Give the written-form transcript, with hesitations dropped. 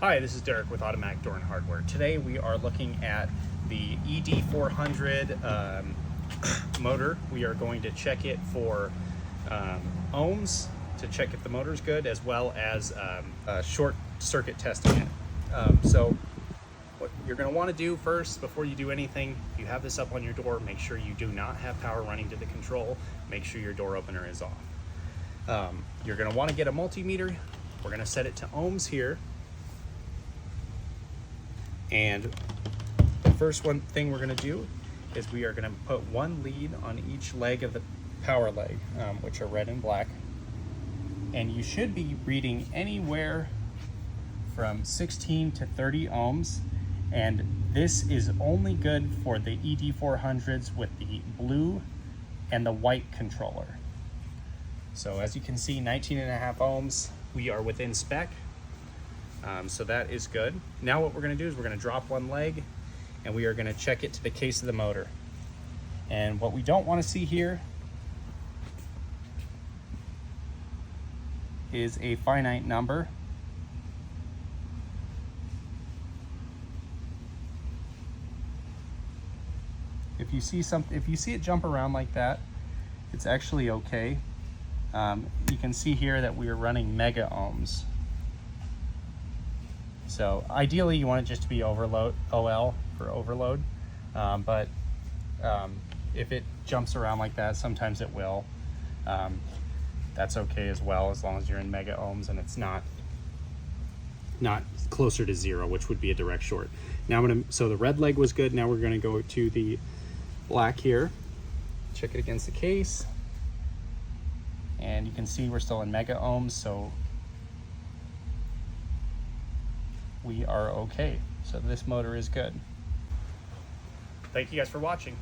Hi, this is Derek with Automatic Door and Hardware. Today we are looking at the ED400 motor. We are going to check it for ohms to check if the motor is good, as well as short circuit testing it. So what you're going to want to do first, before you do anything, if you have this up on your door, make sure you do not have power running to the control. Make sure your door opener is off. You're going to want to get a multimeter. We're going to set it to ohms here. And the first thing we're going to do is we are going to put one lead on each leg of the power leg, which are red and black. And you should be reading anywhere from 16 to 30 ohms. And this is only good for the ED400s with the blue and the white controller. So as you can see, 19.5 ohms, we are within spec. So that is good. Now what we're going to do is we're going to drop one leg and we are going to check it to the case of the motor. And what we don't want to see here is a finite number. If you see it jump around like that, it's actually okay. You can see here that we are running mega ohms. So ideally you want it just to be overload, OL for overload, but if it jumps around like that, sometimes it will. That's okay as well, as long as you're in mega ohms and it's not closer to zero, which would be a direct short. Now so the red leg was good. Now we're gonna go to the black here, check it against the case, and you can see we're still in mega ohms, so we are okay. So this motor is good. Thank you guys for watching.